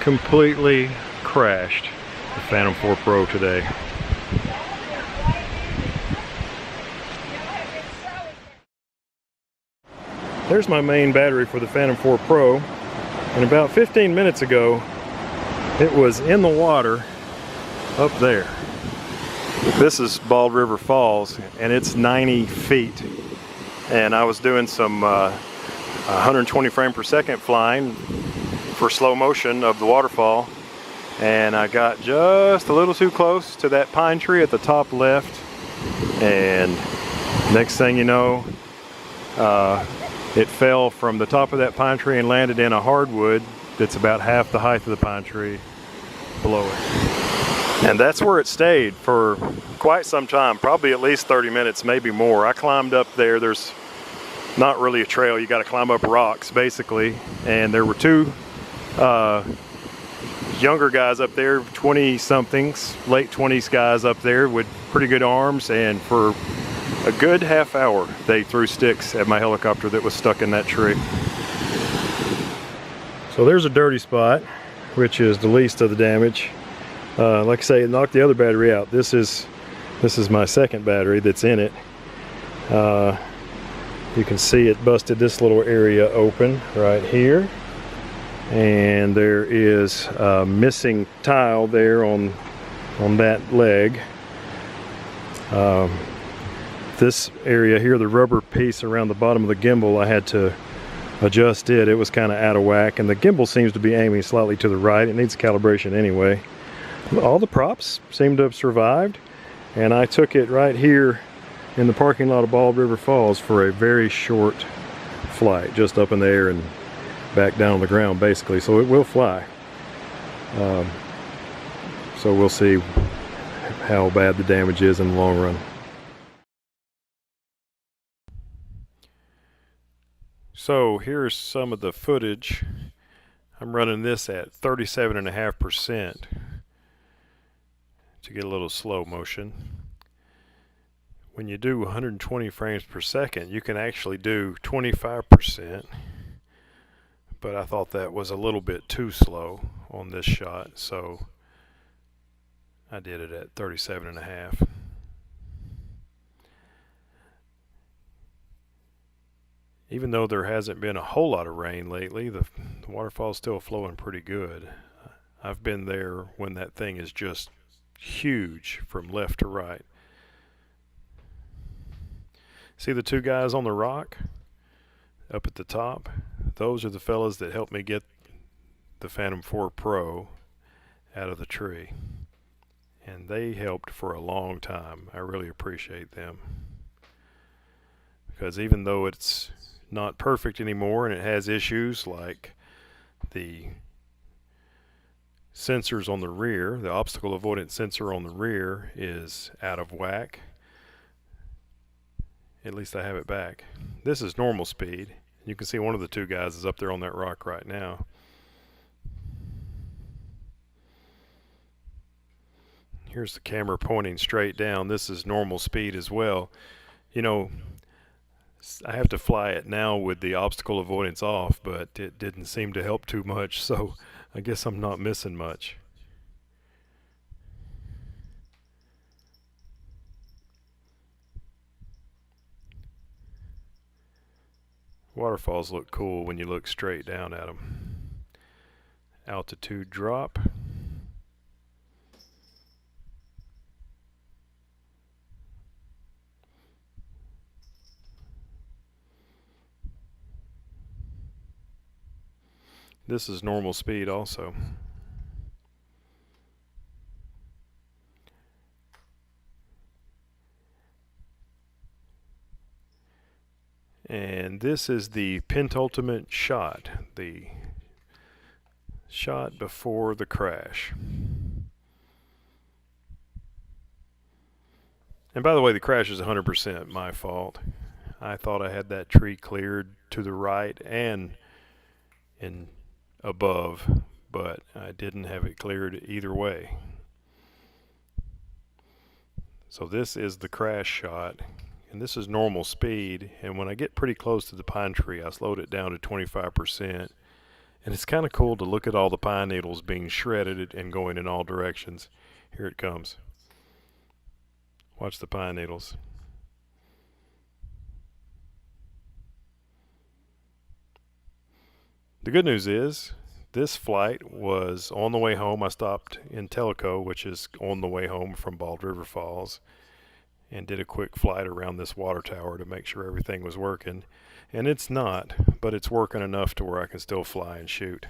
completely crashed the Phantom 4 Pro today. There's my main battery for the Phantom 4 Pro, and about 15 minutes ago it was in the water up there. This is Bald River Falls, and it's 90 feet, and I was doing some 120 frame per second flying for slow motion of the waterfall, and I got just a little too close to that pine tree at the top left, and next thing you know, it fell from the top of that pine tree and landed in a hardwood that's about half the height of the pine tree below it. And that's where it stayed for quite some time, probably at least 30 minutes, maybe more. I climbed up there. There's not really a trail. You got to climb up rocks, basically. And there were two younger guys up there, 20-somethings, late 20s guys up there with pretty good arms. And for a good half hour, they threw sticks at my helicopter that was stuck in that tree. So there's a dirty spot, which is the least of the damage. Like I say, it knocked the other battery out. This is my second battery that's in it. You can see it busted this little area open right here, and there is a missing tile there on that leg. This area here, the rubber piece around the bottom of the gimbal, I had to adjust it. It was kind of out of whack, and the gimbal seems to be aiming slightly to the right. It needs calibration anyway. All the props seem to have survived, and I took it right here in the parking lot of Bald River Falls for a very short flight, just up in the air and back down on the ground basically, so it will fly. So we'll see how bad the damage is in the long run. So here's some of the footage. I'm running this at 37.5% to get a little slow motion. When you do 120 frames per second, you can actually do 25%, but I thought that was a little bit too slow on this shot, so I did it at 37.5. Even though there hasn't been a whole lot of rain lately, the waterfall's still flowing pretty good. I've been there when that thing is just huge from left to right. See the two guys on the rock up at the top? Those are the fellas that helped me get the Phantom 4 Pro out of the tree. And they helped for a long time. I really appreciate them. Because even though it's not perfect anymore and it has issues like the sensors on the rear, the obstacle avoidance sensor on the rear is out of whack. At least I have it back. This is normal speed. You can see one of the two guys is up there on that rock right now. Here's the camera pointing straight down. This is normal speed as well. You know, I have to fly it now with the obstacle avoidance off, but it didn't seem to help too much, so I guess I'm not missing much. Waterfalls look cool when you look straight down at them. Altitude drop. This is normal speed also. And this is the penultimate shot, the shot before the crash. And by the way, the crash is 100% my fault. I thought I had that tree cleared to the right and in above, but I didn't have it cleared either way. So this is the crash shot, and this is normal speed, and when I get pretty close to the pine tree I slowed it down to 25%, And it's kind of cool to look at all the pine needles being shredded and going in all directions. Here it comes. Watch the pine needles. The good news is this flight was on the way home. I stopped in Tellico, which is on the way home from Bald River Falls, and did a quick flight around this water tower to make sure everything was working. And it's not, but it's working enough to where I can still fly and shoot.